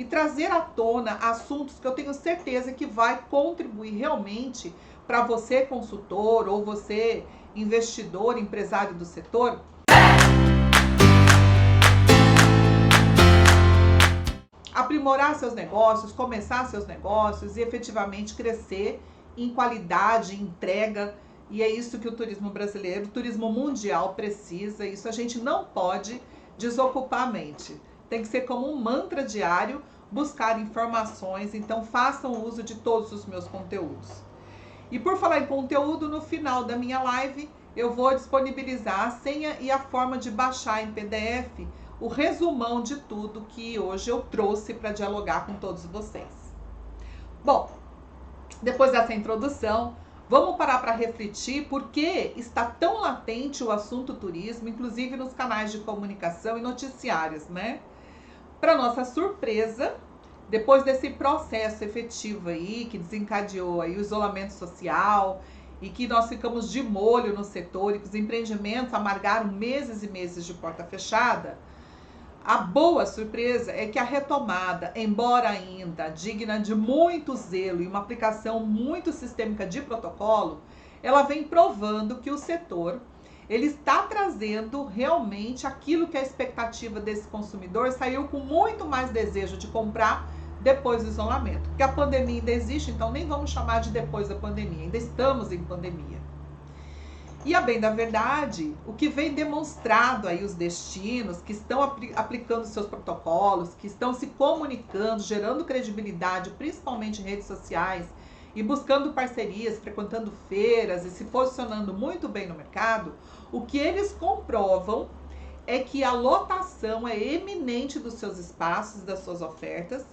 e trazer à tona assuntos que eu tenho certeza que vai contribuir realmente para você, consultor, ou você, investidor, empresário do setor, aprimorar seus negócios, começar seus negócios e efetivamente crescer em qualidade, em entrega. E é isso que o turismo brasileiro, o turismo mundial precisa. Isso a gente não pode desocupar a mente. Tem que ser como um mantra diário, buscar informações. Então façam uso de todos os meus conteúdos. E por falar em conteúdo, no final da minha live eu vou disponibilizar a senha e a forma de baixar em PDF o resumão de tudo que hoje eu trouxe para dialogar com todos vocês. Bom, depois dessa introdução, vamos parar para refletir por que está tão latente o assunto turismo, inclusive nos canais de comunicação e noticiários, né? Para nossa surpresa, depois desse processo efetivo aí, que desencadeou aí o isolamento social e que nós ficamos de molho no setor e que os empreendimentos amargaram meses e meses de porta fechada, a boa surpresa é que a retomada, embora ainda digna de muito zelo e uma aplicação muito sistêmica de protocolo, ela vem provando que o setor ele está trazendo realmente aquilo que a expectativa desse consumidor saiu com muito mais desejo de comprar depois do isolamento. Porque a pandemia ainda existe, então nem vamos chamar de depois da pandemia, ainda estamos em pandemia. E a bem da verdade, o que vem demonstrado aí os destinos que estão aplicando seus protocolos, que estão se comunicando, gerando credibilidade, principalmente em redes sociais, e buscando parcerias, frequentando feiras e se posicionando muito bem no mercado, o que eles comprovam é que a lotação é eminente dos seus espaços, das suas ofertas.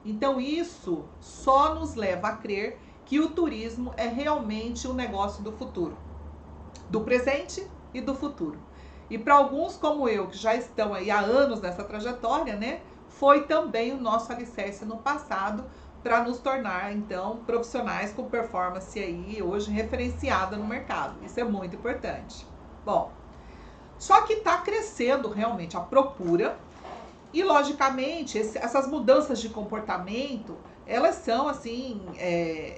Então isso só nos leva a crer que o turismo é realmente um negócio do futuro, do presente e do futuro. E para alguns como eu, que já estão aí há anos nessa trajetória, né, foi também o nosso alicerce no passado para nos tornar, então, profissionais com performance aí hoje referenciada no mercado. Isso é muito importante. Bom, só que está crescendo realmente a procura e, logicamente, essas mudanças de comportamento, elas são assim,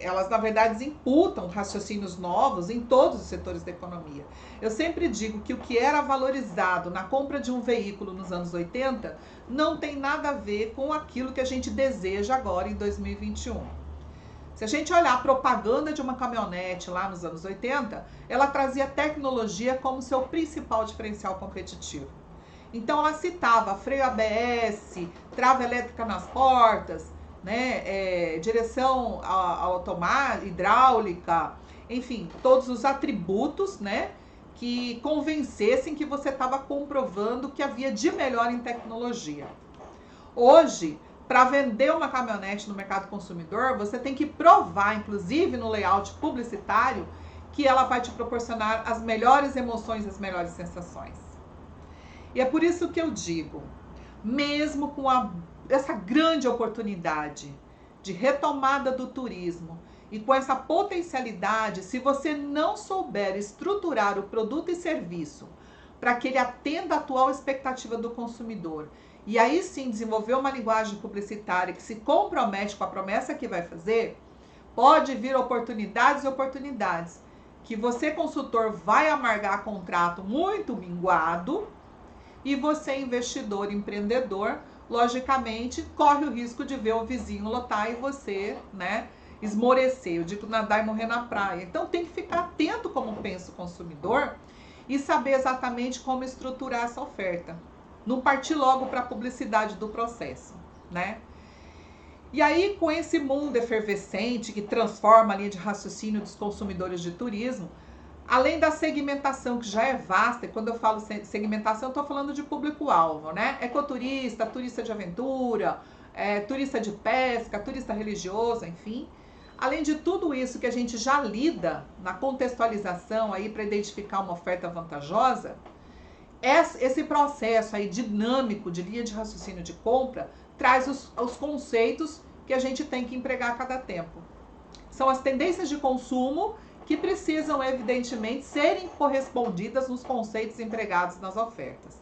elas na verdade imputam raciocínios novos em todos os setores da economia. Eu sempre digo que o que era valorizado na compra de um veículo nos anos 80 não tem nada a ver com aquilo que a gente deseja agora em 2021. Se a gente olhar a propaganda de uma caminhonete lá nos anos 80, ela trazia tecnologia como seu principal diferencial competitivo. Então ela citava freio ABS, trava elétrica nas portas, né, direção automática, hidráulica, enfim, todos os atributos, né, que convencessem que você estava comprovando que havia de melhor em tecnologia. Hoje, para vender uma caminhonete no mercado consumidor, você tem que provar, inclusive no layout publicitário, que ela vai te proporcionar as melhores emoções, as melhores sensações. E é por isso que eu digo, mesmo com essa grande oportunidade de retomada do turismo e com essa potencialidade, se você não souber estruturar o produto e serviço para que ele atenda a atual expectativa do consumidor, e aí sim desenvolver uma linguagem publicitária que se compromete com a promessa que vai fazer, pode vir oportunidades e oportunidades que você, consultor, vai amargar contrato muito minguado, e você, investidor, empreendedor, logicamente, corre o risco de ver o vizinho lotar e você, né, esmorecer. Eu digo nadar e morrer na praia. Então tem que ficar atento como pensa o consumidor e saber exatamente como estruturar essa oferta. Não partir logo para a publicidade do processo, né? E aí, com esse mundo efervescente que transforma a linha de raciocínio dos consumidores de turismo, além da segmentação, que já é vasta, e quando eu falo segmentação, eu estou falando de público-alvo, né? Ecoturista, turista de aventura, turista de pesca, turista religioso, enfim. Além de tudo isso que a gente já lida na contextualização aí para identificar uma oferta vantajosa, esse processo aí dinâmico de linha de raciocínio de compra traz os conceitos que a gente tem que empregar a cada tempo. São as tendências de consumo que precisam, evidentemente, serem correspondidas nos conceitos empregados nas ofertas.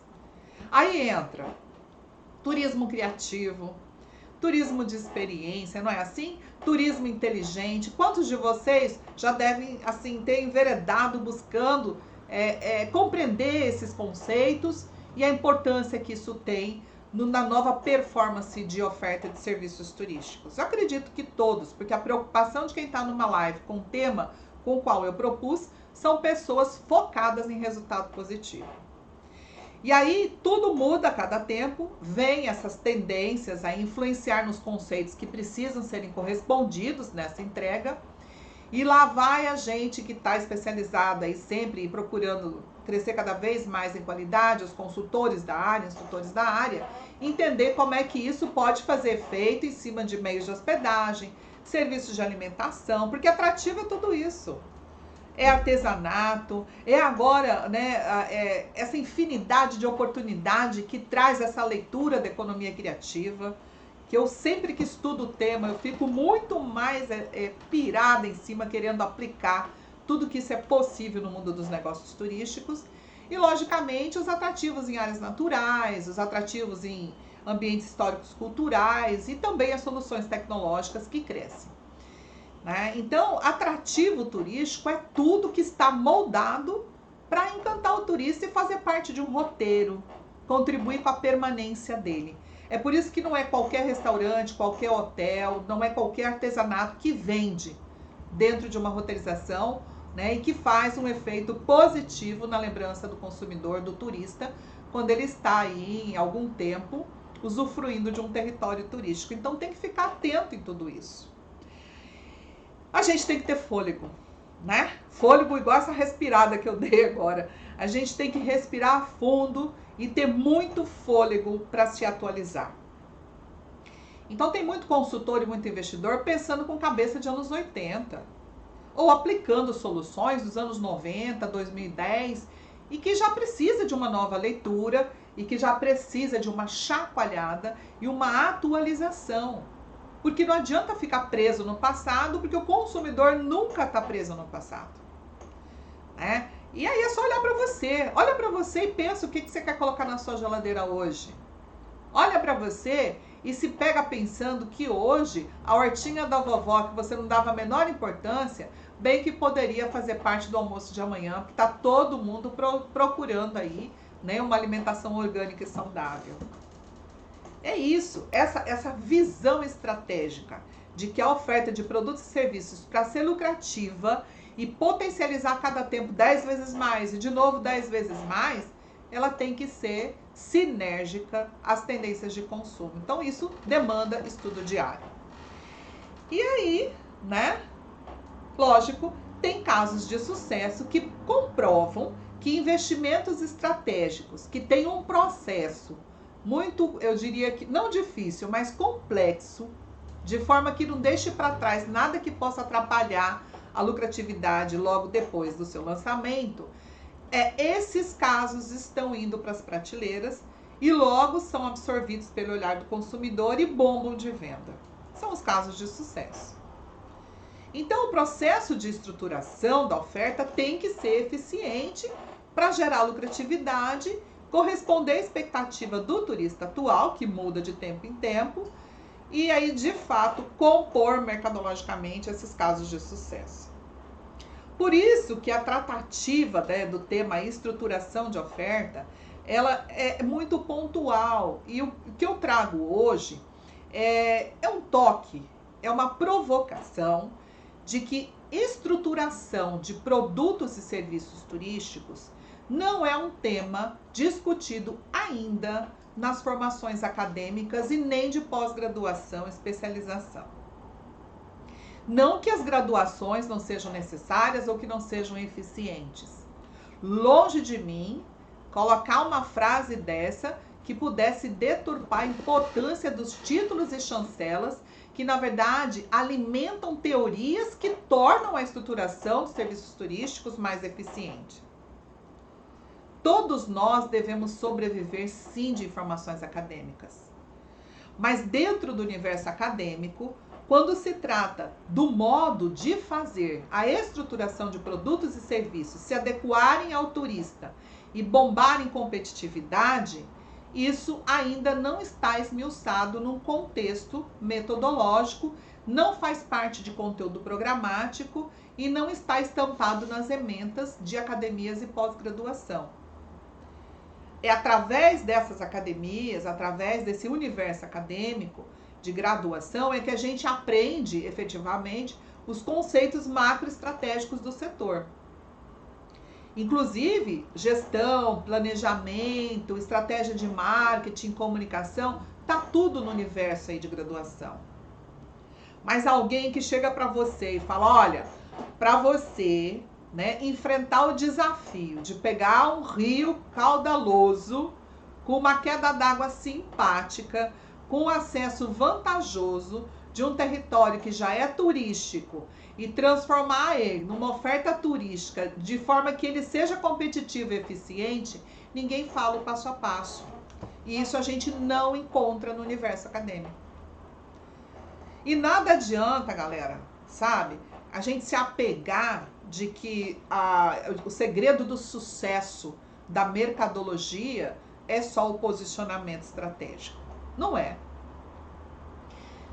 Aí entra turismo criativo, turismo de experiência, não é assim? Turismo inteligente. Quantos de vocês já devem assim ter enveredado buscando compreender esses conceitos e a importância que isso tem na nova performance de oferta de serviços turísticos? Eu acredito que todos, porque a preocupação de quem está numa live com o tema com o qual eu propus são pessoas focadas em resultado positivo. E aí tudo muda a cada tempo, vem essas tendências a influenciar nos conceitos que precisam serem correspondidos nessa entrega. E lá vai a gente que está especializada e sempre procurando crescer cada vez mais em qualidade, os consultores da área, instrutores da área, entender como é que isso pode fazer efeito em cima de meios de hospedagem, serviços de alimentação, porque atrativo é tudo isso. É artesanato, é agora, né, essa infinidade de oportunidade que traz essa leitura da economia criativa, que eu sempre que estudo o tema, eu fico muito mais pirada em cima, querendo aplicar tudo que isso é possível no mundo dos negócios turísticos. E, logicamente, os atrativos em áreas naturais, os atrativos em ambientes históricos culturais e também as soluções tecnológicas que crescem. Né? Então, atrativo turístico é tudo que está moldado para encantar o turista e fazer parte de um roteiro, contribuir com a permanência dele. É por isso que não é qualquer restaurante, qualquer hotel, não é qualquer artesanato que vende dentro de uma roteirização, né, e que faz um efeito positivo na lembrança do consumidor, do turista, quando ele está aí em algum tempo usufruindo de um território turístico. Então tem que ficar atento em tudo isso. A gente tem que ter fôlego, né? Fôlego igual essa respirada que eu dei agora. A gente tem que respirar fundo e ter muito fôlego para se atualizar. Então tem muito consultor e muito investidor pensando com cabeça de anos 80, ou aplicando soluções dos anos 90, 2010, e que já precisa de uma nova leitura e que já precisa de uma chacoalhada e uma atualização. Porque não adianta ficar preso no passado, porque o consumidor nunca está preso no passado. Né? E aí é só olhar para você. Olha para você e pensa o que você quer colocar na sua geladeira hoje. Olha para você e se pega pensando que hoje a hortinha da vovó, que você não dava a menor importância, bem que poderia fazer parte do almoço de amanhã, porque está todo mundo procurando aí, né, uma alimentação orgânica e saudável. É isso, essa visão estratégica de que a oferta de produtos e serviços, para ser lucrativa e potencializar a cada tempo 10 vezes mais e de novo 10 vezes mais, ela tem que ser sinérgica às tendências de consumo. Então isso demanda estudo diário. E aí, né, lógico, tem casos de sucesso que comprovam que investimentos estratégicos que têm um processo muito, eu diria que não difícil, mas complexo, de forma que não deixe para trás nada que possa atrapalhar a lucratividade logo depois do seu lançamento, esses casos estão indo para as prateleiras e logo são absorvidos pelo olhar do consumidor e bombam de venda. São os casos de sucesso. Então, o processo de estruturação da oferta tem que ser eficiente para gerar lucratividade, corresponder à expectativa do turista atual, que muda de tempo em tempo, e aí, de fato, compor mercadologicamente esses casos de sucesso. Por isso que a tratativa, né, do tema estruturação de oferta, ela é muito pontual. E o que eu trago hoje é um toque, é uma provocação de que estruturação de produtos e serviços turísticos não é um tema discutido ainda nas formações acadêmicas e nem de pós-graduação e especialização. Não que as graduações não sejam necessárias ou que não sejam eficientes. Longe de mim colocar uma frase dessa que pudesse deturpar a importância dos títulos e chancelas, que na verdade alimentam teorias que tornam a estruturação de serviços turísticos mais eficiente. Todos nós devemos sobreviver, sim, de informações acadêmicas. Mas dentro do universo acadêmico, quando se trata do modo de fazer a estruturação de produtos e serviços se adequarem ao turista e bombarem competitividade, isso ainda não está esmiuçado num contexto metodológico, não faz parte de conteúdo programático e não está estampado nas ementas de academias e pós-graduação. É através dessas academias, através desse universo acadêmico de graduação, é que a gente aprende efetivamente os conceitos macroestratégicos do setor. Inclusive, gestão, planejamento, estratégia de marketing, comunicação, tá tudo no universo aí de graduação. Mas alguém que chega para você e fala, olha, para você, né, enfrentar o desafio de pegar um rio caudaloso, com uma queda d'água simpática, com acesso vantajoso de um território que já é turístico e transformar ele numa oferta turística de forma que ele seja competitivo e eficiente, ninguém fala o passo a passo. E isso a gente não encontra no universo acadêmico. E nada adianta, galera, sabe, a gente se apegar de que o segredo do sucesso da mercadologia é só o posicionamento estratégico. Não é.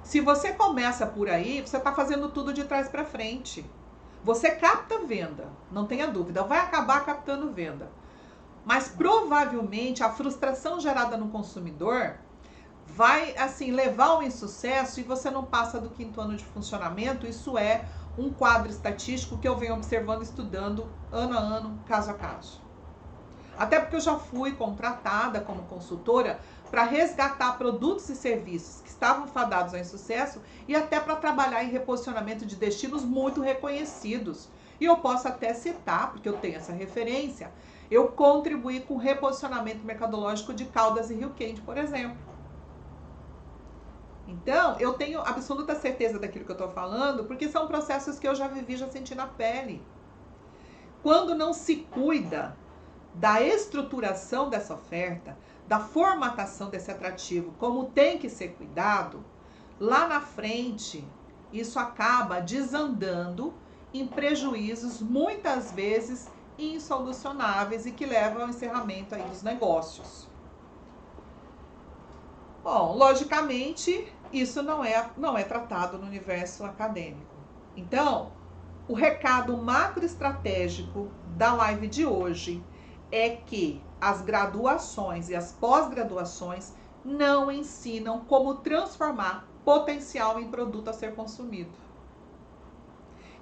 Se você começa por aí, você está fazendo tudo de trás para frente. Você capta venda, não tenha dúvida, vai acabar captando venda. Mas provavelmente a frustração gerada no consumidor vai assim levar ao insucesso e você não passa do 5º ano de funcionamento. Isso é um quadro estatístico que eu venho observando, estudando ano a ano, caso a caso. Até porque eu já fui contratada como consultora para resgatar produtos e serviços que estavam fadados ao insucesso e até para trabalhar em reposicionamento de destinos muito reconhecidos. E eu posso até citar, porque eu tenho essa referência, eu contribuí com o reposicionamento mercadológico de Caldas e Rio Quente, por exemplo. Então, eu tenho absoluta certeza daquilo que eu estou falando, porque são processos que eu já vivi, já senti na pele. Quando não se cuida da estruturação dessa oferta, da formatação desse atrativo, como tem que ser cuidado, lá na frente, isso acaba desandando em prejuízos, muitas vezes insolucionáveis e que levam ao encerramento aí dos negócios. Bom, logicamente, isso não é tratado no universo acadêmico. Então, o recado macroestratégico da live de hoje é que as graduações e as pós-graduações não ensinam como transformar potencial em produto a ser consumido.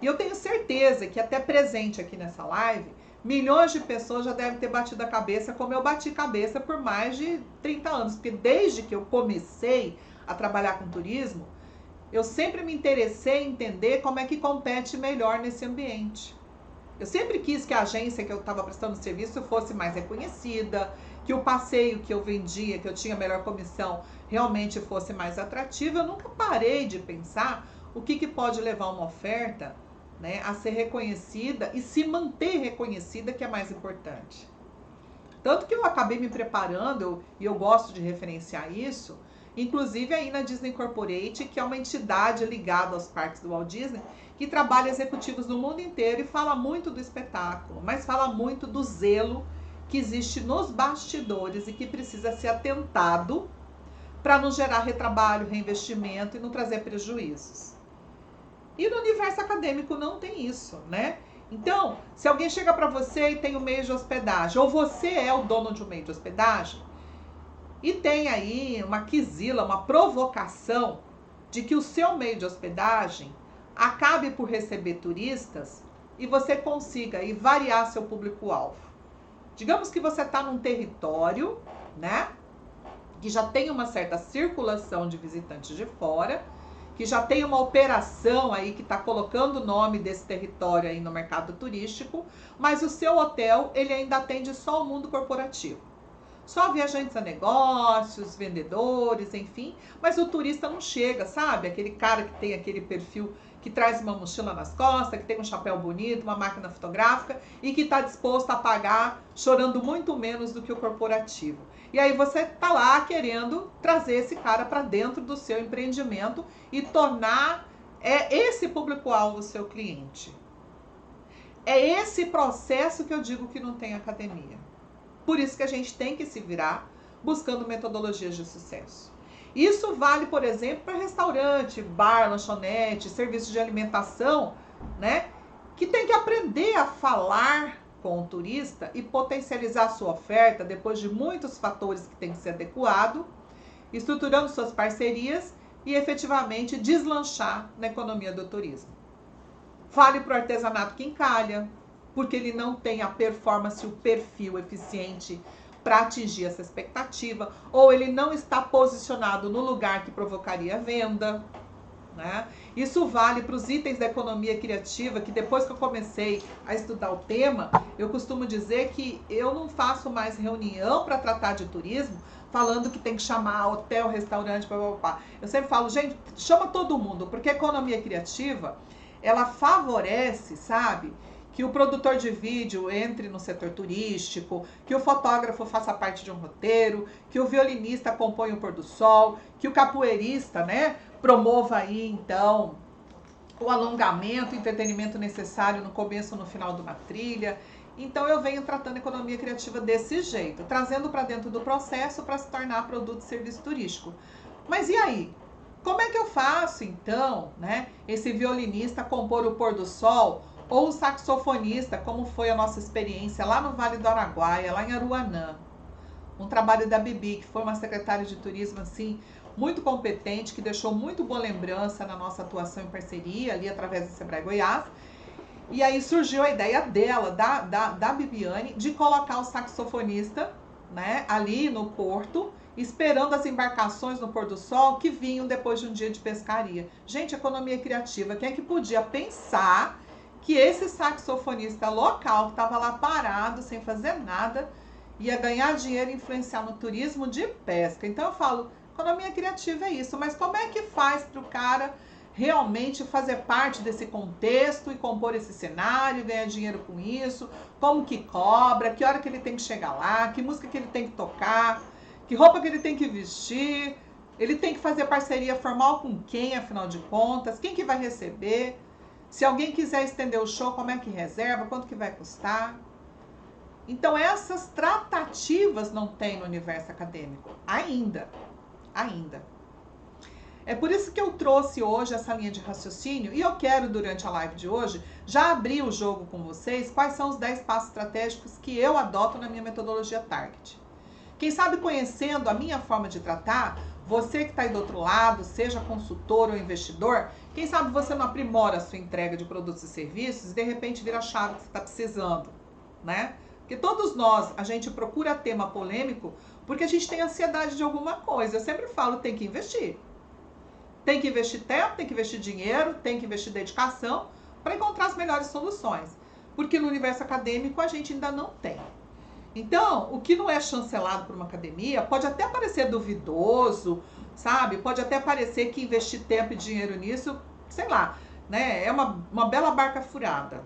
E eu tenho certeza que até presente aqui nessa live, milhões de pessoas já devem ter batido a cabeça como eu bati cabeça por mais de 30 anos. Porque desde que eu comecei a trabalhar com turismo, eu sempre me interessei em entender como é que compete melhor nesse ambiente. Eu sempre quis que a agência que eu estava prestando serviço fosse mais reconhecida, que o passeio que eu vendia, que eu tinha melhor comissão, realmente fosse mais atrativo. Eu nunca parei de pensar o que pode levar uma oferta, né, a ser reconhecida e se manter reconhecida, que é mais importante. Tanto que eu acabei me preparando, e eu gosto de referenciar isso, inclusive aí na Disney Corporate, que é uma entidade ligada aos parques do Walt Disney, que trabalha executivos do mundo inteiro e fala muito do espetáculo, mas fala muito do zelo que existe nos bastidores e que precisa ser atentado para não gerar retrabalho, reinvestimento e não trazer prejuízos. E no universo acadêmico não tem isso, né? Então, se alguém chega para você e tem um meio de hospedagem, ou você é o dono de um meio de hospedagem, e tem aí uma quizila, uma provocação de que o seu meio de hospedagem acabe por receber turistas e você consiga aí variar seu público-alvo. Digamos que você está num território, né, que já tem uma certa circulação de visitantes de fora, que já tem uma operação aí que está colocando o nome desse território aí no mercado turístico, mas o seu hotel, ele ainda atende só o mundo corporativo. Só viajantes a negócios, vendedores, enfim, mas o turista não chega, sabe? Aquele cara que tem aquele perfil que traz uma mochila nas costas, que tem um chapéu bonito, uma máquina fotográfica e que está disposto a pagar chorando muito menos do que o corporativo. E aí você tá lá querendo trazer esse cara para dentro do seu empreendimento e tornar esse público-alvo o seu cliente. É esse processo que eu digo que não tem academia. Por isso que a gente tem que se virar buscando metodologias de sucesso. Isso vale, por exemplo, para restaurante, bar, lanchonete, serviço de alimentação, né? Que tem que aprender a falar com o turista e potencializar sua oferta depois de muitos fatores que tem que ser adequado, estruturando suas parcerias e efetivamente deslanchar na economia do turismo. Vale para o artesanato que encalha, porque ele não tem a performance, o perfil eficiente para atingir essa expectativa, ou ele não está posicionado no lugar que provocaria venda, né? Isso vale para os itens da economia criativa, que depois que eu comecei a estudar o tema, eu costumo dizer que eu não faço mais reunião para tratar de turismo, falando que tem que chamar hotel, restaurante, papapá. Eu sempre falo, gente, chama todo mundo, porque a economia criativa, ela favorece, sabe, que o produtor de vídeo entre no setor turístico, que o fotógrafo faça parte de um roteiro, que o violinista acompanhe o pôr do sol, que o capoeirista, né, promova aí, então, o alongamento, o entretenimento necessário no começo e no final de uma trilha. Então, eu venho tratando a economia criativa desse jeito, trazendo para dentro do processo para se tornar produto e serviço turístico. Mas e aí? Como é que eu faço, então, né, esse violinista compor o pôr do sol, ou o saxofonista, como foi a nossa experiência lá no Vale do Araguaia, lá em Aruanã? Um trabalho da Bibi, que foi uma secretária de turismo, assim, muito competente, que deixou muito boa lembrança na nossa atuação em parceria, ali através do Sebrae Goiás. E aí surgiu a ideia dela, da Bibiane, de colocar o saxofonista, né, ali no porto, esperando as embarcações no pôr do sol que vinham depois de um dia de pescaria. Gente, economia criativa, quem é que podia pensar que esse saxofonista local, que estava lá parado, sem fazer nada, ia ganhar dinheiro e influenciar no turismo de pesca? Então eu falo, economia criativa é isso, mas como é que faz para o cara realmente fazer parte desse contexto e compor esse cenário, ganhar dinheiro com isso? Como que cobra, que hora que ele tem que chegar lá, que música que ele tem que tocar, que roupa que ele tem que vestir, ele tem que fazer parceria formal com quem, afinal de contas, quem que vai receber? Se alguém quiser estender o show, como é que reserva? Quanto que vai custar? Então, essas tratativas não tem no universo acadêmico. Ainda. É por isso que eu trouxe hoje essa linha de raciocínio e eu quero, durante a live de hoje, já abrir o jogo com vocês quais são os 10 passos estratégicos que eu adoto na minha metodologia Target. Quem sabe, conhecendo a minha forma de tratar, você que está aí do outro lado, seja consultor ou investidor, quem sabe você não aprimora a sua entrega de produtos e serviços e de repente vira a chave que você está precisando, né? Porque todos nós, a gente procura tema polêmico porque a gente tem ansiedade de alguma coisa. Eu sempre falo, tem que investir. Tem que investir tempo, tem que investir dinheiro, tem que investir dedicação para encontrar as melhores soluções. Porque no universo acadêmico a gente ainda não tem. Então, o que não é chancelado por uma academia pode até parecer duvidoso, sabe? Pode até parecer que investir tempo e dinheiro nisso, sei lá, né? É uma bela barca furada.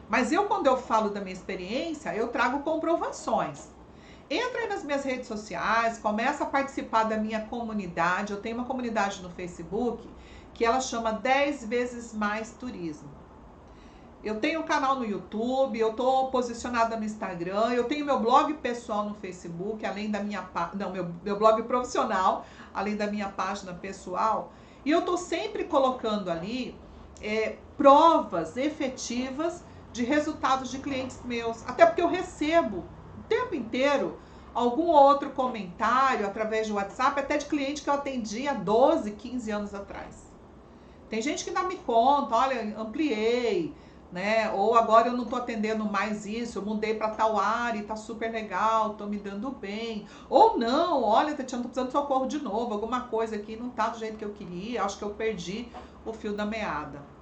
Mas eu, quando eu falo da minha experiência, eu trago comprovações. Entra aí nas minhas redes sociais, começa a participar da minha comunidade. Eu tenho uma comunidade no Facebook que ela chama 10 vezes mais turismo. Eu tenho um canal no YouTube, eu estou posicionada no Instagram, eu tenho meu blog pessoal no Facebook, além da minha meu blog profissional, além da minha página pessoal. E eu estou sempre colocando ali provas efetivas de resultados de clientes meus. Até porque eu recebo o tempo inteiro algum outro comentário através de WhatsApp, até de cliente que eu atendi há 12, 15 anos atrás. Tem gente que ainda me conta, olha, ampliei, né? Ou agora eu não tô atendendo mais isso, eu mudei para tal área e tá super legal, tô me dando bem. Ou não, olha, Tatiana, tô precisando de socorro de novo, alguma coisa aqui não tá do jeito que eu queria, acho que eu perdi o fio da meada.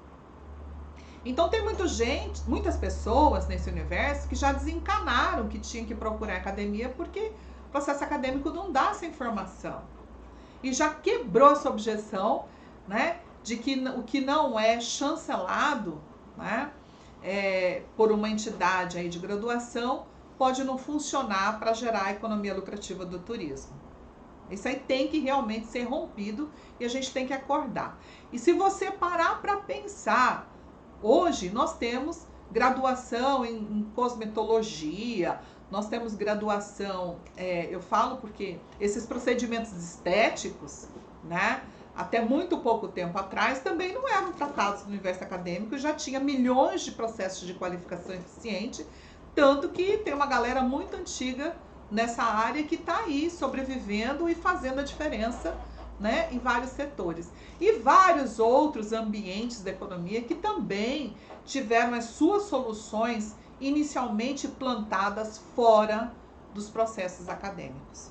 Então tem muitas pessoas nesse universo que já desencanaram que tinham que procurar academia porque o processo acadêmico não dá essa informação. E já quebrou essa objeção, né, de que o que não é chancelado, né, por uma entidade aí de graduação pode não funcionar para gerar a economia lucrativa do turismo. Isso aí tem que realmente ser rompido e a gente tem que acordar. E se você parar para pensar, hoje nós temos graduação em cosmetologia, nós temos graduação, eu falo porque esses procedimentos estéticos, né, até muito pouco tempo atrás, também não eram tratados no universo acadêmico, já tinha milhões de processos de qualificação eficiente, tanto que tem uma galera muito antiga nessa área que está aí sobrevivendo e fazendo a diferença, né, em vários setores. E vários outros ambientes da economia que também tiveram as suas soluções inicialmente plantadas fora dos processos acadêmicos.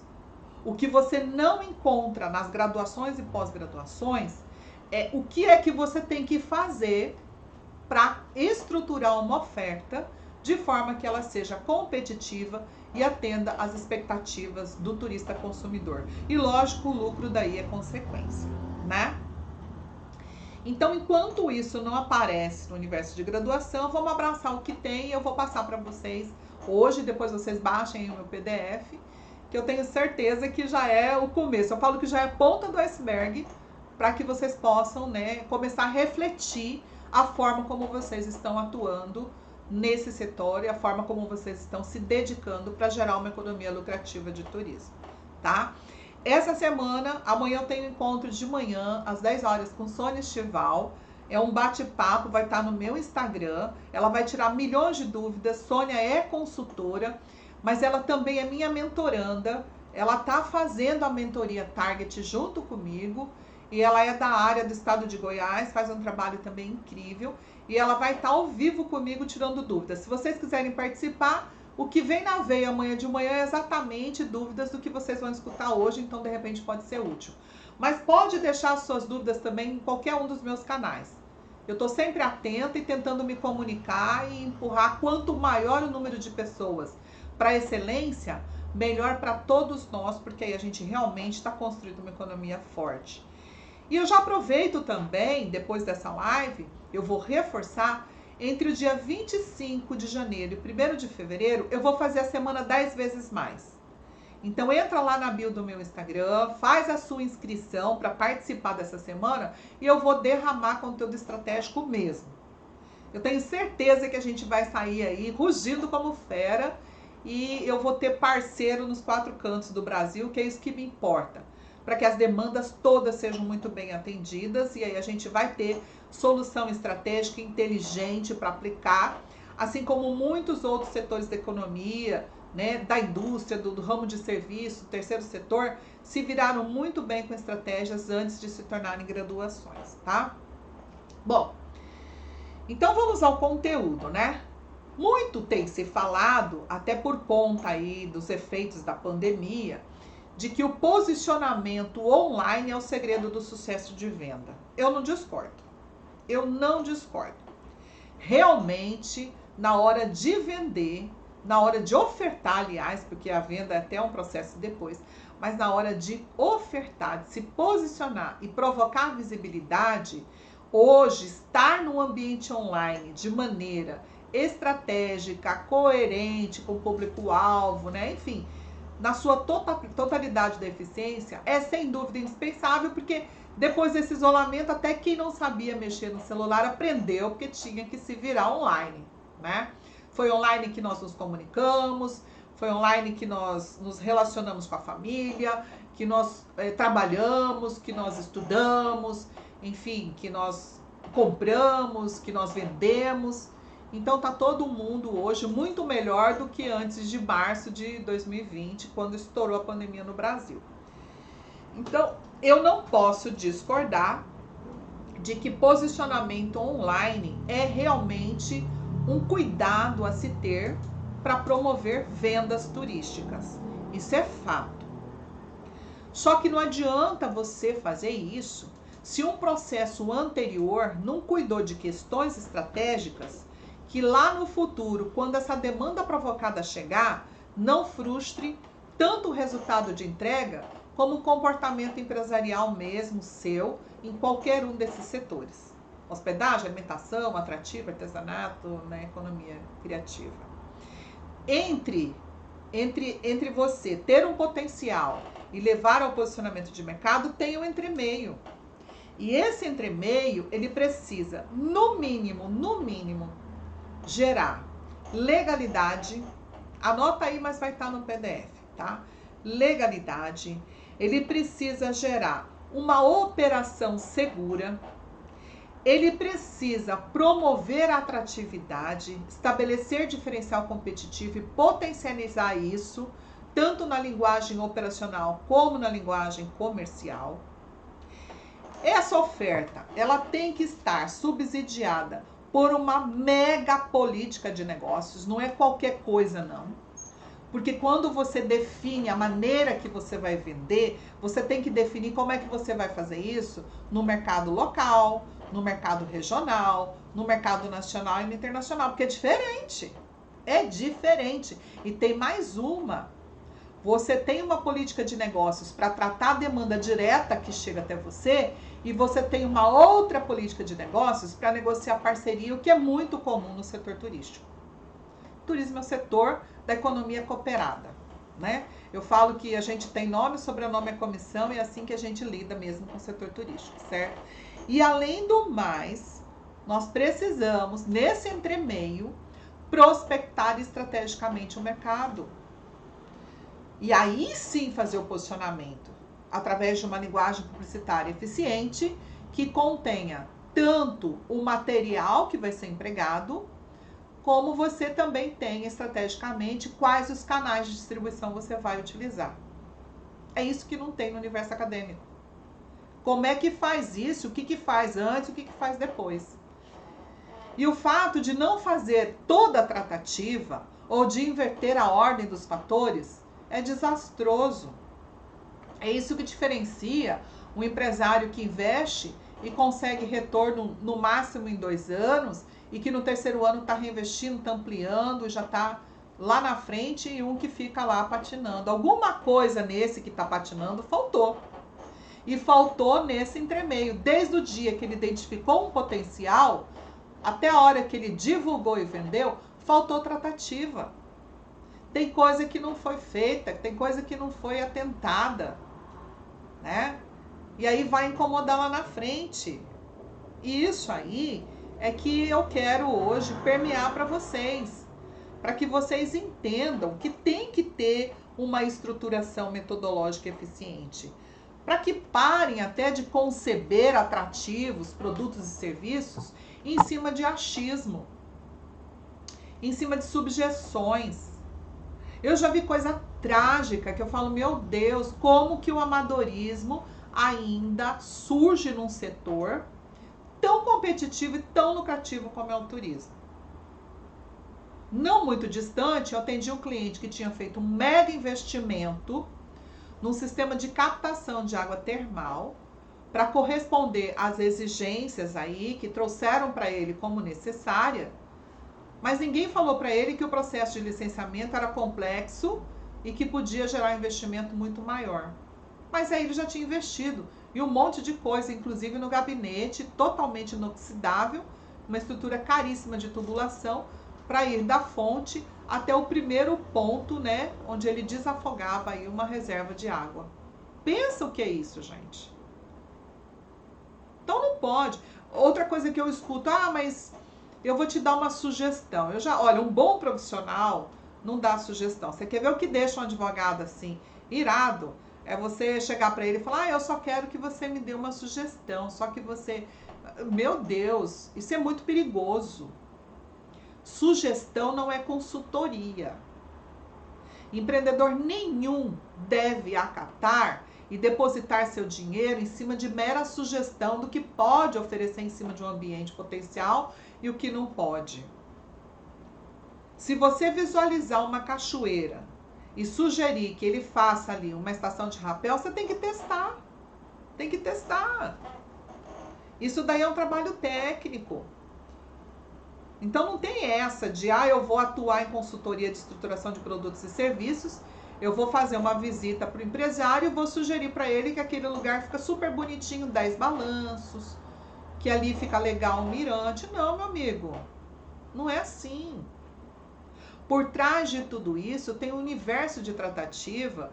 O que você não encontra nas graduações e pós-graduações é o que é que você tem que fazer para estruturar uma oferta de forma que ela seja competitiva e atenda às expectativas do turista consumidor. E lógico, o lucro daí é consequência, né? Então, enquanto isso não aparece no universo de graduação, vamos abraçar o que tem e eu vou passar para vocês hoje, depois vocês baixem o meu PDF, que eu tenho certeza que já é o começo. Eu falo que já é a ponta do iceberg para que vocês possam, né, começar a refletir a forma como vocês estão atuando nesse setor e a forma como vocês estão se dedicando para gerar uma economia lucrativa de turismo, tá? Essa semana, amanhã eu tenho encontro de manhã, às 10 horas, com Sônia Estival. É um bate-papo, vai estar no meu Instagram. Ela vai tirar milhões de dúvidas. Sônia é consultora, mas ela também é minha mentoranda. Ela está fazendo a mentoria Target junto comigo. E ela é da área do estado de Goiás, faz um trabalho também incrível. E ela vai estar ao vivo comigo tirando dúvidas. Se vocês quiserem participar, o que vem na veia amanhã de manhã é exatamente dúvidas do que vocês vão escutar hoje, então de repente pode ser útil. Mas pode deixar as suas dúvidas também em qualquer um dos meus canais. Eu estou sempre atenta e tentando me comunicar e empurrar quanto maior o número de pessoas para excelência, melhor para todos nós, porque aí a gente realmente está construindo uma economia forte. E eu já aproveito também, depois dessa live, eu vou reforçar, entre o dia 25 de janeiro e 1º de fevereiro, eu vou fazer a semana 10 vezes mais. Então entra lá na bio do meu Instagram, faz a sua inscrição para participar dessa semana e eu vou derramar conteúdo estratégico mesmo. Eu tenho certeza que a gente vai sair aí rugindo como fera e eu vou ter parceiro nos 4 cantos do Brasil, que é isso que me importa, para que as demandas todas sejam muito bem atendidas e aí a gente vai ter solução estratégica inteligente para aplicar, assim como muitos outros setores da economia, né, da indústria, do ramo de serviço, terceiro setor, se viraram muito bem com estratégias antes de se tornarem graduações, tá? Bom, então vamos ao conteúdo, né? Muito tem se falado, até por conta aí dos efeitos da pandemia, de que o posicionamento online é o segredo do sucesso de venda. Eu não discordo. Eu não discordo. Realmente, na hora de vender, na hora de ofertar, aliás, porque a venda é até um processo depois, mas na hora de ofertar, de se posicionar e provocar visibilidade, hoje, estar no ambiente online de maneira estratégica, coerente com o público-alvo, né? Enfim, na sua totalidade da eficiência, é sem dúvida indispensável, porque depois desse isolamento, até quem não sabia mexer no celular aprendeu, porque tinha que se virar online, né? Foi online que nós nos comunicamos, foi online que nós nos relacionamos com a família, que nós trabalhamos, que nós estudamos, enfim, que nós compramos, que nós vendemos. Então tá todo mundo hoje muito melhor do que antes de março de 2020, quando estourou a pandemia no Brasil. Então, eu não posso discordar de que posicionamento online é realmente um cuidado a se ter para promover vendas turísticas. Isso é fato. Só que não adianta você fazer isso se um processo anterior não cuidou de questões estratégicas que lá no futuro, quando essa demanda provocada chegar, não frustre tanto o resultado de entrega como o comportamento empresarial mesmo seu em qualquer um desses setores. Hospedagem, alimentação, atrativo, artesanato, né, economia criativa. Entre você ter um potencial e levar ao posicionamento de mercado, tem um entremeio. E esse entremeio, ele precisa, no mínimo, gerar legalidade, Anota aí, mas vai estar no PDF, tá? Legalidade. Ele precisa gerar uma operação segura. Ele precisa promover a atratividade, estabelecer diferencial competitivo e potencializar isso, tanto na linguagem operacional como na linguagem comercial. Essa oferta, ela tem que estar subsidiada por uma mega política de negócios, não é qualquer coisa não. Porque quando você define a maneira que você vai vender, você tem que definir como é que você vai fazer isso no mercado local, no mercado regional, no mercado nacional e internacional, porque é diferente. É diferente. E tem mais uma. Você tem uma política de negócios para tratar a demanda direta que chega até você e você tem uma outra política de negócios para negociar parceria, o que é muito comum no setor turístico. Turismo é o setor da economia cooperada, né? Eu falo que a gente tem nome, sobrenome e comissão e é assim que a gente lida mesmo com o setor turístico, certo? E além do mais, nós precisamos, nesse entremeio, prospectar estrategicamente o mercado. E aí sim fazer o posicionamento através de uma linguagem publicitária eficiente que contenha tanto o material que vai ser empregado, como você também tem estrategicamente quais os canais de distribuição você vai utilizar. É isso que não tem no universo acadêmico. Como é que faz isso? O que faz antes? O que faz depois? E o fato de não fazer toda a tratativa ou de inverter a ordem dos fatores é desastroso. É isso que diferencia um empresário que investe e consegue retorno no máximo em 2 anos e que no 3º ano está reinvestindo, está ampliando, já está lá na frente, e um que fica lá patinando. Alguma coisa nesse que está patinando faltou. E faltou nesse entremeio. Desde o dia que ele identificou um potencial, até a hora que ele divulgou e vendeu, faltou tratativa. Tem coisa que não foi feita, tem coisa que não foi atentada, né? E aí vai incomodar lá na frente. E isso aí é que eu quero hoje permear para vocês, para que vocês entendam que tem que ter uma estruturação metodológica eficiente, para que parem até de conceber atrativos, produtos e serviços em cima de achismo, em cima de subjeções. Eu já vi coisa trágica que eu falo, meu Deus, como que o amadorismo ainda surge num setor tão competitivo e tão lucrativo como é o turismo. Não muito distante, eu atendi um cliente que tinha feito um mega investimento num sistema de captação de água termal para corresponder às exigências aí que trouxeram para ele como necessária, mas ninguém falou para ele que o processo de licenciamento era complexo e que podia gerar um investimento muito maior. Mas aí ele já tinha investido e um monte de coisa, inclusive no gabinete, totalmente inoxidável, uma estrutura caríssima de tubulação, para ir da fonte até o primeiro ponto, né, onde ele desafogava aí uma reserva de água. Pensa o que é isso, gente. Então não pode. Outra coisa que eu escuto, mas eu vou te dar uma sugestão. Olha, um bom profissional não dá sugestão. Você quer ver o que deixa um advogado assim, irado? É você chegar para ele e falar, eu só quero que você me dê uma sugestão, só que você... Meu Deus, isso é muito perigoso. Sugestão não é consultoria. Empreendedor nenhum deve acatar e depositar seu dinheiro em cima de mera sugestão do que pode oferecer em cima de um ambiente potencial e o que não pode. Se você visualizar uma cachoeira e sugerir que ele faça ali uma estação de rapel, você tem que testar. Tem que testar. Isso daí é um trabalho técnico. Então não tem essa de, eu vou atuar em consultoria de estruturação de produtos e serviços, eu vou fazer uma visita para o empresário e vou sugerir para ele que aquele lugar fica super bonitinho, 10 balanços, que ali fica legal um mirante. Não, meu amigo, não é assim. Por trás de tudo isso tem um universo de tratativa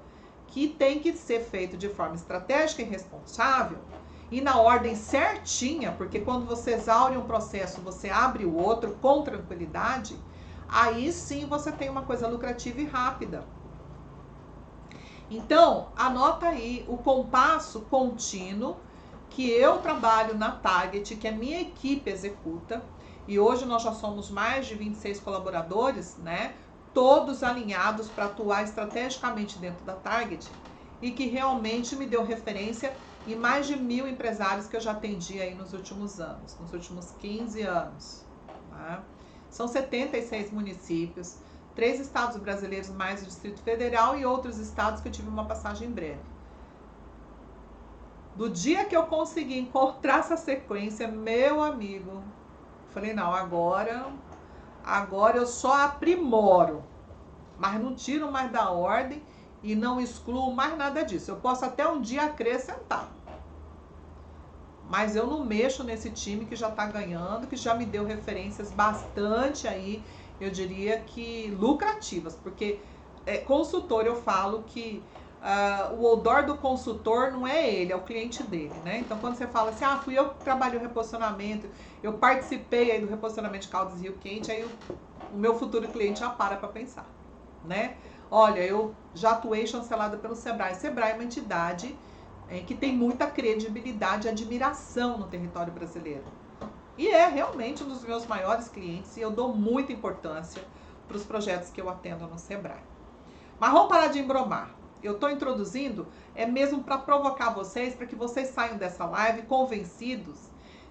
que tem que ser feito de forma estratégica e responsável e na ordem certinha, porque quando você exaure um processo, você abre o outro com tranquilidade. aí sim você tem uma coisa lucrativa e rápida. Então, anota aí o compasso contínuo que eu trabalho na Target, que a minha equipe executa, e hoje nós já somos mais de 26 colaboradores, né? Todos alinhados para atuar estrategicamente dentro da Target, e que realmente me deu referência em mais de 1.000 empresários que eu já atendi aí nos últimos anos, nos últimos 15 anos. Tá? São 76 municípios, 3 estados brasileiros mais o Distrito Federal e outros estados que eu tive uma passagem breve. Do dia que eu consegui encontrar essa sequência, meu amigo, falei, não, agora eu só aprimoro, mas não tiro mais da ordem e não excluo mais nada disso. Eu posso até um dia acrescentar, mas eu não mexo nesse time que já está ganhando, que já me deu referências bastante aí, eu diria que lucrativas, porque consultor eu falo que o odor do consultor não é ele, é o cliente dele, né? Então, quando você fala assim, fui eu que trabalhei o reposicionamento, eu participei aí do reposicionamento de Caldas Rio Quente, aí o meu futuro cliente já para pensar, né? Olha, eu já atuei chancelada pelo Sebrae. Sebrae é uma entidade que tem muita credibilidade e admiração no território brasileiro. E é realmente um dos meus maiores clientes e eu dou muita importância para os projetos que eu atendo no Sebrae. Mas vamos parar de embromar. Eu estou introduzindo mesmo para provocar vocês, para que vocês saiam dessa live convencidos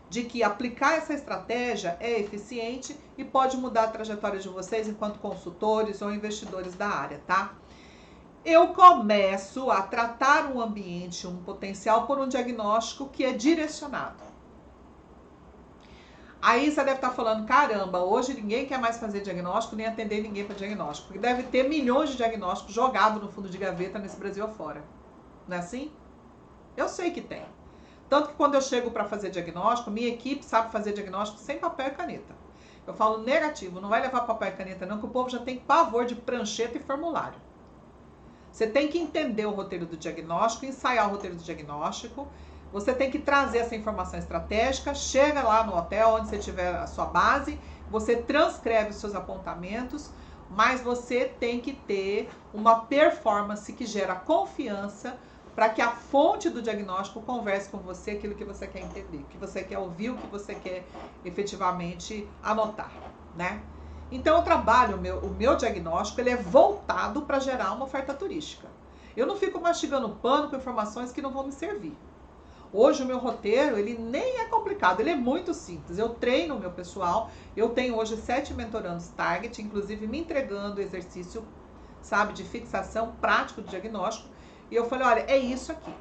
de que aplicar essa estratégia é eficiente e pode mudar a trajetória de vocês enquanto consultores ou investidores da área, tá? Eu começo a tratar um ambiente, um potencial, por um diagnóstico que é direcionado. Aí você deve estar falando, caramba, hoje ninguém quer mais fazer diagnóstico, nem atender ninguém para diagnóstico. Porque deve ter milhões de diagnósticos jogados no fundo de gaveta nesse Brasil afora. Não é assim? Eu sei que tem. Tanto que quando eu chego para fazer diagnóstico, minha equipe sabe fazer diagnóstico sem papel e caneta. Eu falo negativo, não vai levar papel e caneta não, que o povo já tem pavor de prancheta e formulário. Você tem que entender o roteiro do diagnóstico, ensaiar o roteiro do diagnóstico. Você tem que trazer essa informação estratégica, chega lá no hotel onde você tiver a sua base, você transcreve os seus apontamentos, mas você tem que ter uma performance que gera confiança para que a fonte do diagnóstico converse com você aquilo que você quer entender, que você quer ouvir, o que você quer efetivamente anotar, né? Então eu trabalho, o meu diagnóstico ele é voltado para gerar uma oferta turística. Eu não fico mastigando pano com informações que não vão me servir. Hoje o meu roteiro, ele nem é complicado, ele é muito simples. Eu treino o meu pessoal, eu tenho hoje 7 mentorandos Target, inclusive me entregando exercício, sabe, de fixação prático de diagnóstico. E eu falei, olha, é isso aqui.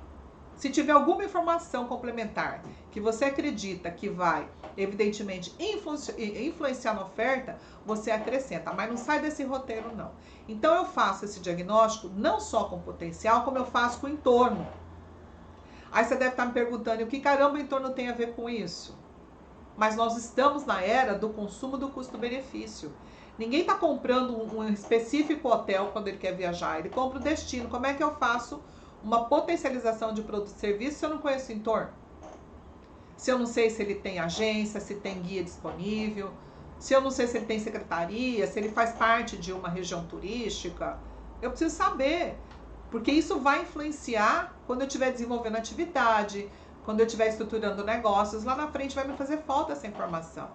Se tiver alguma informação complementar que você acredita que vai, evidentemente, influenciar na oferta, você acrescenta, mas não sai desse roteiro, não. Então eu faço esse diagnóstico não só com potencial, como eu faço com o entorno. Aí você deve estar me perguntando, o que caramba o entorno tem a ver com isso? Mas nós estamos na era do consumo do custo-benefício. Ninguém está comprando um específico hotel quando ele quer viajar, ele compra o destino. Como é que eu faço uma potencialização de produto e serviço se eu não conheço o entorno? Se eu não sei se ele tem agência, se tem guia disponível, se eu não sei se ele tem secretaria, se ele faz parte de uma região turística, eu preciso saber. Porque isso vai influenciar quando eu estiver desenvolvendo atividade, quando eu estiver estruturando negócios, lá na frente vai me fazer falta essa informação.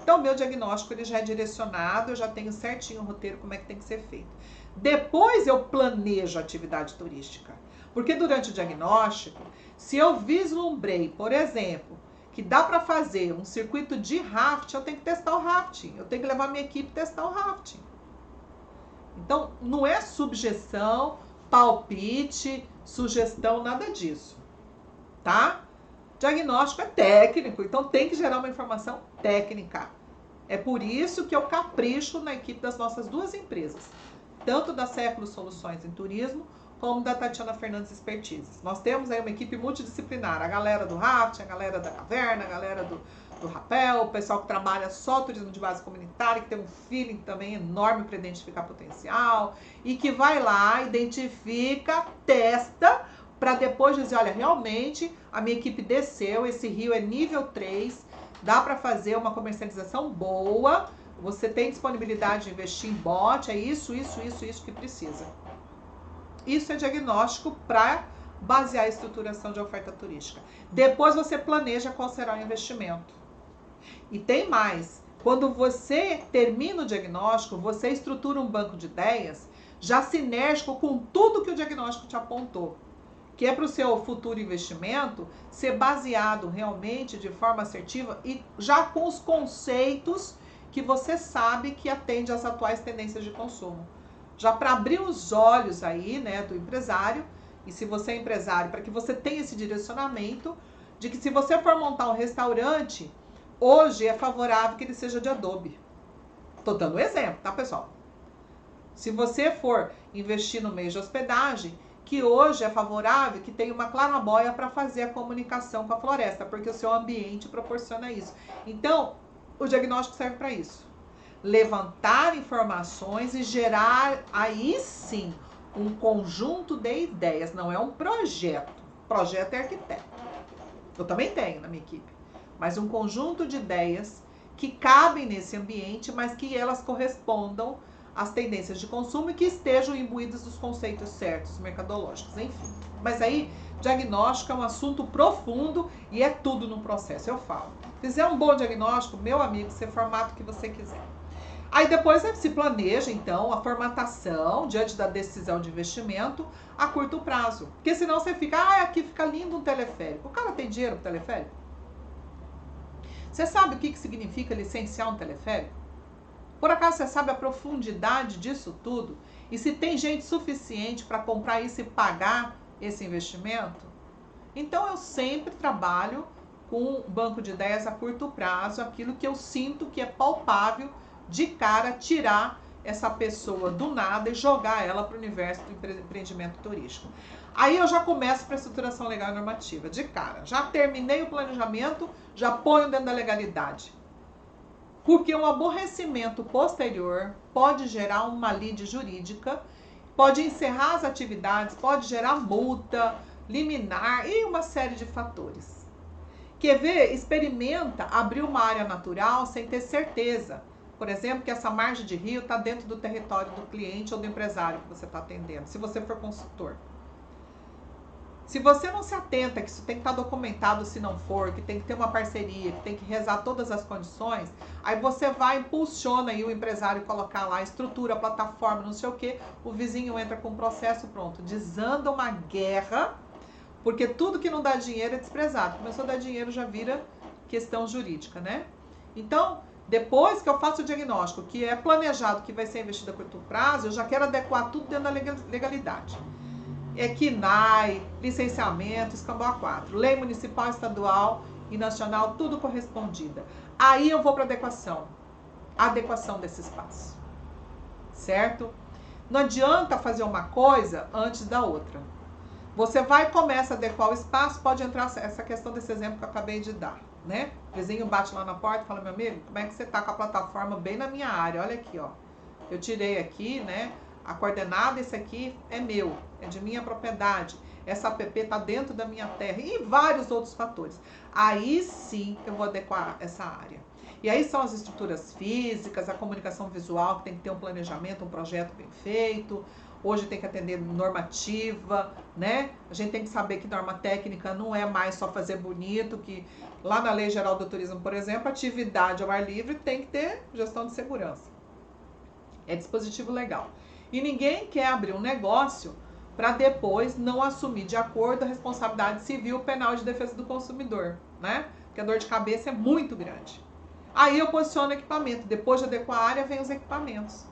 Então, o meu diagnóstico ele já é direcionado, eu já tenho certinho o roteiro, como é que tem que ser feito. Depois eu planejo a atividade turística. Porque durante o diagnóstico, se eu vislumbrei, por exemplo, que dá para fazer um circuito de rafting, eu tenho que testar o rafting. Eu tenho que levar minha equipe a testar o rafting. Então, não é subjeção, palpite, sugestão, nada disso, tá? Diagnóstico é técnico, então tem que gerar uma informação técnica. É por isso que eu capricho na equipe das nossas 2 empresas, tanto da Século Soluções em Turismo, como da Tatiana Fernandes Expertises. Nós temos aí uma equipe multidisciplinar, a galera do rafting, a galera da caverna, a galera do rapel, o pessoal que trabalha só turismo de base comunitária, que tem um feeling também enorme para identificar potencial e que vai lá, identifica, testa, para depois dizer, olha, realmente a minha equipe desceu, esse rio é nível 3, dá para fazer uma comercialização boa, Você tem disponibilidade de investir em bot, é isso que precisa. Isso é diagnóstico para basear a estruturação de oferta turística. Depois você planeja qual será o investimento. E tem mais, quando você termina o diagnóstico, você estrutura um banco de ideias já sinérgico com tudo que o diagnóstico te apontou, que é para o seu futuro investimento ser baseado realmente de forma assertiva e já com os conceitos que você sabe que atende às atuais tendências de consumo. Já para abrir os olhos aí, né, do empresário, e se você é empresário, para que você tenha esse direcionamento de que se você for montar um restaurante, hoje é favorável que ele seja de adobe. Estou dando um exemplo, tá, pessoal? Se você for investir no meio de hospedagem, que hoje é favorável que tenha uma claraboia para fazer a comunicação com a floresta, porque o seu ambiente proporciona isso. Então, o diagnóstico serve para isso. Levantar informações e gerar, aí sim, um conjunto de ideias. Não é um projeto. Projeto é arquiteto. Eu também tenho na minha equipe. Mas um conjunto de ideias que cabem nesse ambiente, mas que elas correspondam às tendências de consumo e que estejam imbuídas dos conceitos certos, mercadológicos, enfim. Mas aí, diagnóstico é um assunto profundo e é tudo no processo, eu falo. Fizer um bom diagnóstico, meu amigo, você formata o que você quiser. Aí depois se planeja, então, a formatação diante da decisão de investimento a curto prazo. Porque senão você fica, aqui fica lindo um teleférico. O cara tem dinheiro para teleférico? Você sabe o que significa licenciar um teleférico? Por acaso você sabe a profundidade disso tudo? E se tem gente suficiente para comprar isso e pagar esse investimento? Então eu sempre trabalho com um banco de ideias a curto prazo, aquilo que eu sinto que é palpável, de cara, tirar essa pessoa do nada e jogar ela para o universo do empreendimento turístico. Aí eu já começo para a estruturação legal e normativa, de cara. Já terminei o planejamento, já ponho dentro da legalidade. Porque um aborrecimento posterior pode gerar uma lide jurídica, pode encerrar as atividades, pode gerar multa, liminar e uma série de fatores. Quer ver? Experimenta abrir uma área natural sem ter certeza. Por exemplo, que essa margem de rio está dentro do território do cliente ou do empresário que você está atendendo, se você for consultor. Se você não se atenta que isso tem que estar documentado se não for, que tem que ter uma parceria, que tem que rezar todas as condições, aí você vai, impulsiona aí o empresário colocar lá, estrutura, a plataforma, não sei o quê, o vizinho entra com o processo, pronto. Desanda uma guerra, porque tudo que não dá dinheiro é desprezado. Começou a dar dinheiro, já vira questão jurídica, né? Então, depois que eu faço o diagnóstico, que é planejado, que vai ser investido a curto prazo, eu já quero adequar tudo dentro da legalidade. ECNAI, licenciamento, escambau 4, lei municipal, estadual e nacional, tudo correspondida. Aí eu vou para adequação desse espaço, certo? Não adianta fazer uma coisa antes da outra. Você vai e começa a adequar o espaço, pode entrar essa questão desse exemplo que eu acabei de dar, né? O vizinho bate lá na porta e fala, meu amigo, como é que você tá com a plataforma bem na minha área? Olha aqui, ó. Eu tirei aqui, né? A coordenada, esse aqui é meu, é de minha propriedade. Essa app está dentro da minha terra e vários outros fatores. Aí sim eu vou adequar essa área. E aí são as estruturas físicas, a comunicação visual, que tem que ter um planejamento, um projeto bem feito. Hoje tem que atender normativa, né? A gente tem que saber que norma técnica não é mais só fazer bonito, que lá na Lei Geral do Turismo, por exemplo, atividade ao ar livre tem que ter gestão de segurança. É dispositivo legal. E ninguém quer abrir um negócio para depois não assumir de acordo a responsabilidade civil penal de defesa do consumidor, né? Porque a dor de cabeça é muito grande. Aí eu posiciono equipamento. Depois de adequar a área, vem os equipamentos.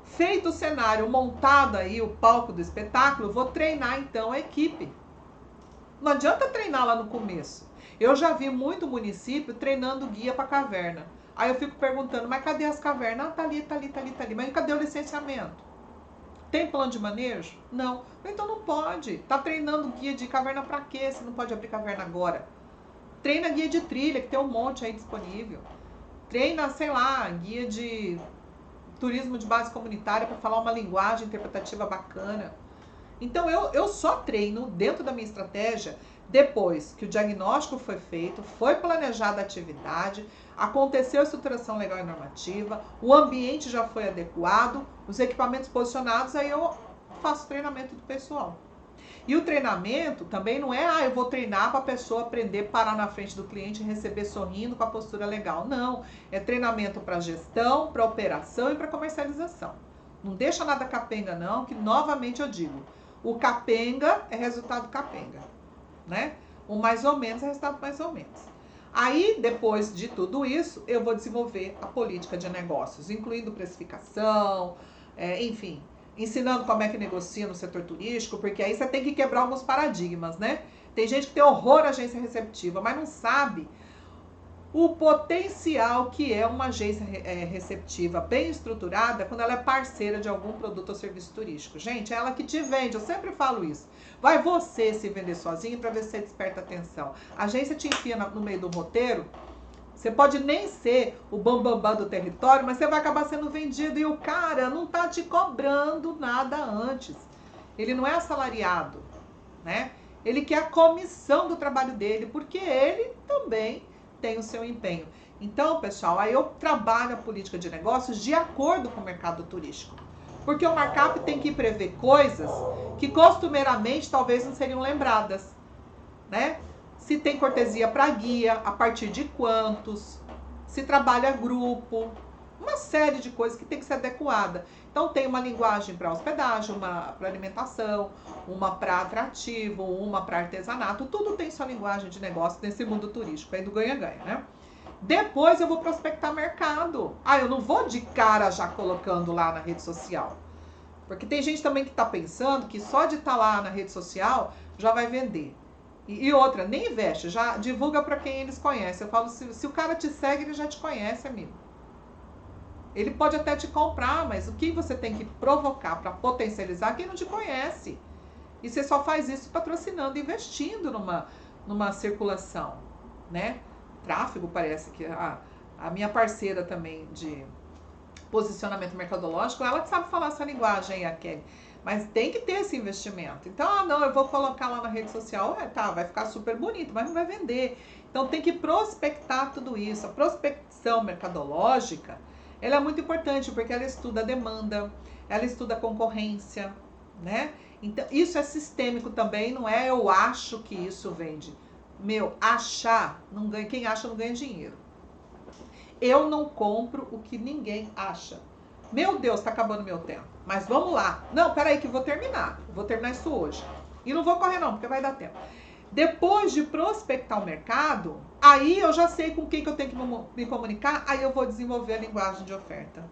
Feito o cenário, montado aí o palco do espetáculo, vou treinar então a equipe. Não adianta treinar lá no começo. Eu já vi muito município treinando guia para caverna. Aí eu fico perguntando, mas cadê as cavernas? Ah, tá ali. Mas cadê o licenciamento? Tem plano de manejo? Não. Então não pode. Tá treinando guia de caverna para quê? Você não pode abrir caverna agora. Treina guia de trilha, que tem um monte aí disponível. Treina, sei lá, guia de turismo de base comunitária para falar uma linguagem interpretativa bacana. Então eu só treino dentro da minha estratégia Depois que o diagnóstico foi feito, foi planejada a atividade, aconteceu a estruturação legal e normativa, o ambiente já foi adequado, os equipamentos posicionados, aí eu faço treinamento do pessoal. E o treinamento também não é, eu vou treinar para a pessoa aprender a parar na frente do cliente e receber sorrindo com a postura legal. Não, é treinamento para gestão, para operação e para comercialização. Não deixa nada capenga não, que novamente eu digo, o capenga é resultado capenga, né? O mais ou menos é resultado mais ou menos. Aí, depois de tudo isso, eu vou desenvolver a política de negócios, incluindo precificação, enfim, ensinando como é que negocia no setor turístico, porque aí você tem que quebrar alguns paradigmas, né? Tem gente que tem horror à agência receptiva, mas não sabe o potencial que é uma agência receptiva bem estruturada quando ela é parceira de algum produto ou serviço turístico. Gente, é ela que te vende, eu sempre falo isso. Vai você se vender sozinho para ver se você desperta atenção. A agência te enfia no meio do roteiro, você pode nem ser o bambambam do território, mas você vai acabar sendo vendido e o cara não tá te cobrando nada antes. Ele não é assalariado, né? Ele quer a comissão do trabalho dele, porque ele também tem o seu empenho. Então, pessoal, aí eu trabalho a política de negócios de acordo com o mercado turístico. Porque o markup tem que prever coisas que costumeiramente talvez não seriam lembradas, né? Se tem cortesia para guia, a partir de quantos, se trabalha grupo, uma série de coisas que tem que ser adequada. Então tem uma linguagem para hospedagem, uma para alimentação, uma para atrativo, uma para artesanato, tudo tem sua linguagem de negócio nesse mundo turístico aí do ganha-ganha, né? Depois eu vou prospectar mercado. Eu não vou de cara já colocando lá na rede social. Porque tem gente também que está pensando que só de estar lá na rede social já vai vender. E outra, nem investe, já divulga para quem eles conhecem. Eu falo, se o cara te segue, ele já te conhece, amigo. Ele pode até te comprar, mas o que você tem que provocar para potencializar quem não te conhece? E você só faz isso patrocinando, investindo numa circulação, né? Tráfego, parece que a minha parceira também de posicionamento mercadológico, ela que sabe falar essa linguagem aí, a Kelly. Mas tem que ter esse investimento. Então, não, eu vou colocar lá na rede social, vai ficar super bonito, mas não vai vender. Então tem que prospectar tudo isso. A prospecção mercadológica, ela é muito importante porque ela estuda a demanda, ela estuda a concorrência, né? Então, isso é sistêmico também, não é eu acho que isso vende. Achar, não ganha, quem acha não ganha dinheiro. Eu não compro o que ninguém acha. Meu Deus, tá acabando meu tempo. Mas vamos lá. Não, peraí que eu vou terminar. Vou terminar isso hoje. E não vou correr não, porque vai dar tempo. Depois de prospectar o mercado, aí eu já sei com quem que eu tenho que me comunicar, aí eu vou desenvolver a linguagem de oferta.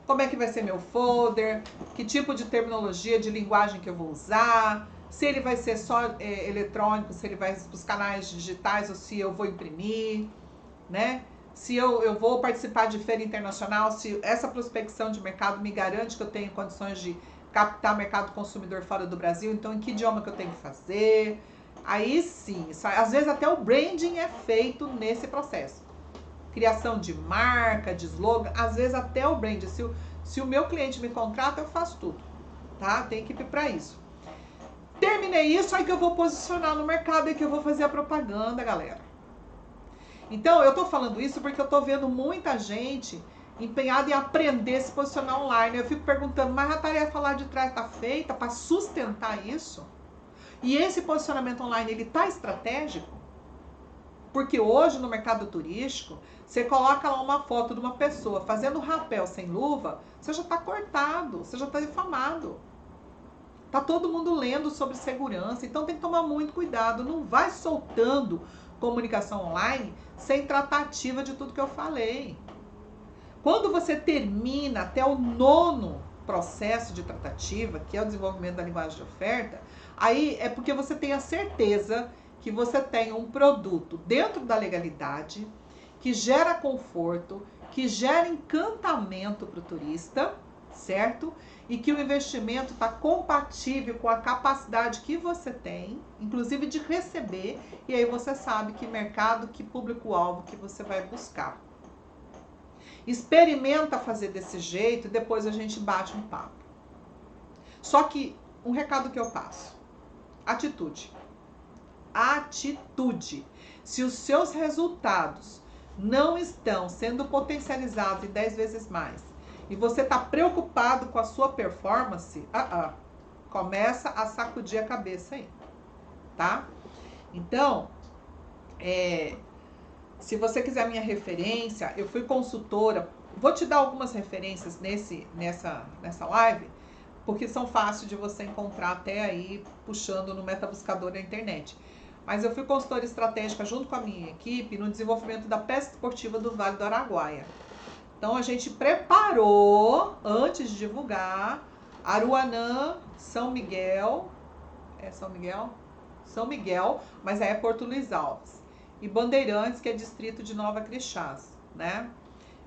Como é que vai ser meu folder, que tipo de terminologia, de linguagem que eu vou usar, se ele vai ser só eletrônico, se ele vai para os canais digitais ou se eu vou imprimir, né? Se eu vou participar de feira internacional, se essa prospecção de mercado me garante que eu tenho condições de captar mercado consumidor fora do Brasil, então em que idioma que eu tenho que fazer? Aí sim, às vezes até o branding é feito nesse processo. Criação de marca, de slogan, às vezes até o branding. Se o meu cliente me contrata, eu faço tudo, tá? Tem equipe para isso. Terminei isso, aí que eu vou posicionar no mercado e que eu vou fazer a propaganda, galera. Então, eu tô falando isso porque eu tô vendo muita gente empenhada em aprender a se posicionar online. Eu fico perguntando, mas a tarefa lá de trás tá feita para sustentar isso? E esse posicionamento online, ele tá estratégico? Porque hoje no mercado turístico, você coloca lá uma foto de uma pessoa fazendo rapel sem luva, você já tá cortado, você já tá difamado. Tá todo mundo lendo sobre segurança, então tem que tomar muito cuidado. Não vai soltando comunicação online sem tratativa de tudo que eu falei. Quando você termina até o 9º processo de tratativa, que é o desenvolvimento da linguagem de oferta, aí é porque você tem a certeza que você tem um produto dentro da legalidade, que gera conforto, que gera encantamento para o turista, certo? E que o investimento está compatível com a capacidade que você tem, inclusive de receber, e aí você sabe que mercado, que público-alvo que você vai buscar. Experimenta fazer desse jeito e depois a gente bate um papo. Só que, um recado que eu passo. Atitude. atitude. Se os seus resultados não estão sendo potencializados em 10 vezes mais e você está preocupado com a sua performance, começa a sacudir a cabeça aí, tá? Então, se você quiser a minha referência, eu fui consultora, vou te dar algumas referências nessa live, porque são fáceis de você encontrar até aí, puxando no metabuscador da internet. Mas eu fui consultora estratégica junto com a minha equipe no desenvolvimento da pesca esportiva do Vale do Araguaia. Então a gente preparou, antes de divulgar, Aruanã, São Miguel, São Miguel, mas aí é Porto Luiz Alves. E Bandeirantes, que é distrito de Nova Crixás, né?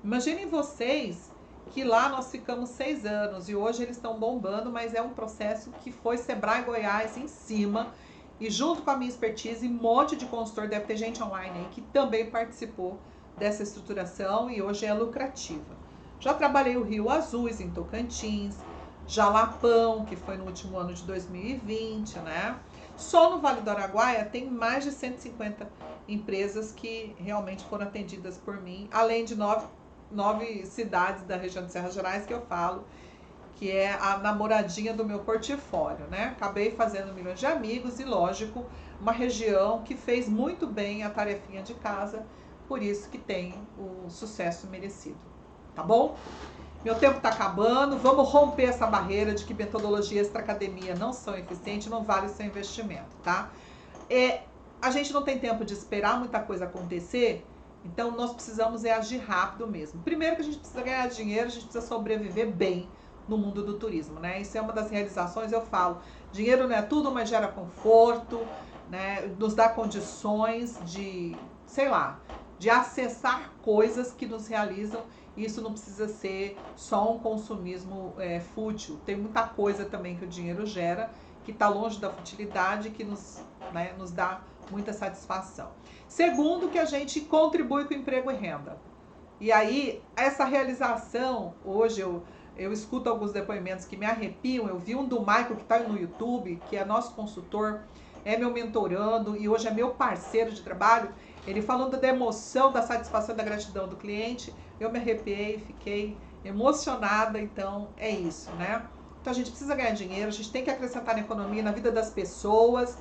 Imaginem vocês que lá nós ficamos 6 anos e hoje eles estão bombando, mas é um processo que foi Sebrae Goiás em cima e junto com a minha expertise, um monte de consultor, deve ter gente online aí que também participou dessa estruturação e hoje é lucrativa. Já trabalhei o Rio Azuis em Tocantins, Jalapão, que foi no último ano de 2020, né? Só no Vale do Araguaia tem mais de 150 empresas que realmente foram atendidas por mim, além de 9 cidades da região de Serras Gerais que eu falo, que é a namoradinha do meu portfólio, né? Acabei fazendo milhões de amigos e, lógico, uma região que fez muito bem a tarefinha de casa, por isso que tem o sucesso merecido, tá bom? Meu tempo tá acabando, vamos romper essa barreira de que metodologia extra-academia não são eficientes, não vale o seu investimento, tá? A gente não tem tempo de esperar muita coisa acontecer, então nós precisamos agir rápido mesmo. Primeiro que a gente precisa ganhar dinheiro, a gente precisa sobreviver bem no mundo do turismo, né? Isso é uma das realizações, eu falo. Dinheiro não é tudo, mas gera conforto, né? Nos dá condições de, sei lá, de acessar coisas que nos realizam. Isso não precisa ser só um consumismo fútil. Tem muita coisa também que o dinheiro gera, que está longe da futilidade, que nos dá muita satisfação. Segundo, que a gente contribui com emprego e renda. E aí, essa realização, hoje eu escuto alguns depoimentos que me arrepiam. Eu vi um do Michael, que está no YouTube, que é nosso consultor, é meu mentorando e hoje é meu parceiro de trabalho. Ele falando da emoção, da satisfação, da gratidão do cliente. Eu me arrepiei, fiquei emocionada, então é isso, né? Então a gente precisa ganhar dinheiro, a gente tem que acrescentar na economia, na vida das pessoas.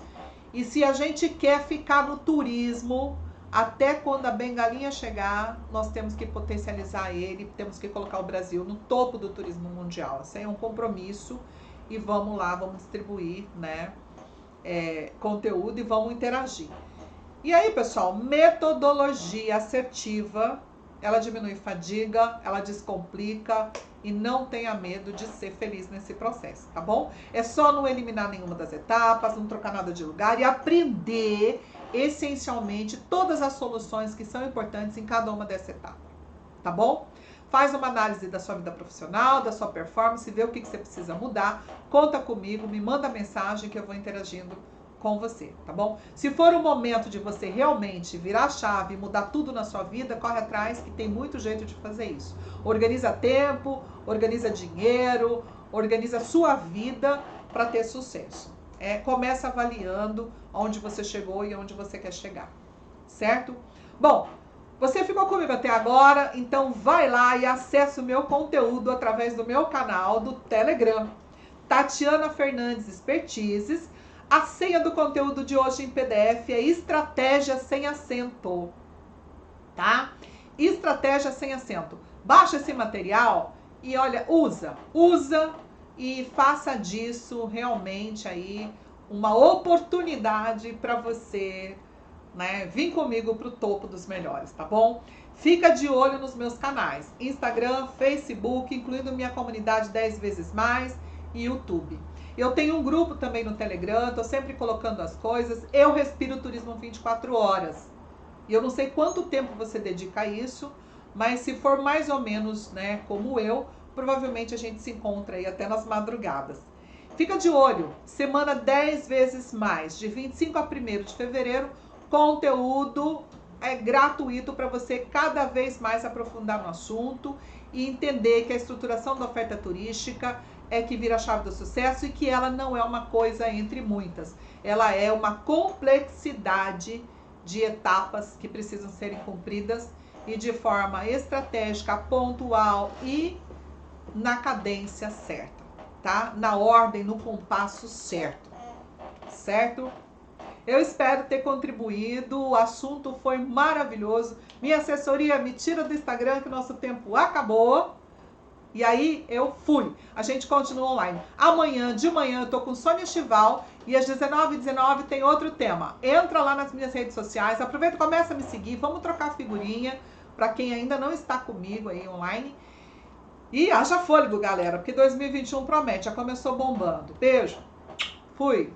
E se a gente quer ficar no turismo, até quando a bengalinha chegar, nós temos que potencializar ele, temos que colocar o Brasil no topo do turismo mundial. Isso aí é um compromisso e vamos lá, vamos distribuir, né, conteúdo e vamos interagir. E aí, pessoal, metodologia assertiva, ela diminui fadiga, ela descomplica e não tenha medo de ser feliz nesse processo, tá bom? É só não eliminar nenhuma das etapas, não trocar nada de lugar e aprender essencialmente todas as soluções que são importantes em cada uma dessa etapa, tá bom? Faz uma análise da sua vida profissional, da sua performance, vê o que você precisa mudar, conta comigo, me manda mensagem que eu vou interagindo com você, tá bom? Se for o momento de você realmente virar a chave e mudar tudo na sua vida, corre atrás que tem muito jeito de fazer isso. Organiza tempo, organiza dinheiro, organiza a sua vida para ter sucesso. Começa avaliando onde você chegou e onde você quer chegar, certo? Bom, você ficou comigo até agora, então vai lá e acessa o meu conteúdo através do meu canal do Telegram, Tatiana Fernandes Expertises. A senha do conteúdo de hoje em PDF é estratégia sem acento, tá? Estratégia sem acento. Baixa esse material e olha, usa e faça disso realmente aí uma oportunidade para você, né, vir comigo para o topo dos melhores, tá bom? Fica de olho nos meus canais, Instagram, Facebook, incluindo minha comunidade 10 vezes mais e YouTube. Eu tenho um grupo também no Telegram, tô sempre colocando as coisas. Eu respiro turismo 24 horas. E eu não sei quanto tempo você dedica a isso, mas se for mais ou menos, né, como eu, provavelmente a gente se encontra aí até nas madrugadas. Fica de olho, semana 10 vezes mais, de 25 a 1º de fevereiro, conteúdo gratuito para você cada vez mais aprofundar no assunto e entender que a estruturação da oferta turística é que vira a chave do sucesso e que ela não é uma coisa entre muitas. Ela é uma complexidade de etapas que precisam serem cumpridas e de forma estratégica, pontual e na cadência certa, tá? Na ordem, no compasso certo, certo? Eu espero ter contribuído, o assunto foi maravilhoso. Minha assessoria me tira do Instagram que o nosso tempo acabou. E aí eu fui. A gente continua online. Amanhã, de manhã, eu tô com Sônia Chival e às 19h19 tem outro tema. Entra lá nas minhas redes sociais, aproveita e começa a me seguir, vamos trocar figurinha para quem ainda não está comigo aí online. E haja fôlego, galera, porque 2021 promete, já começou bombando. Beijo, fui!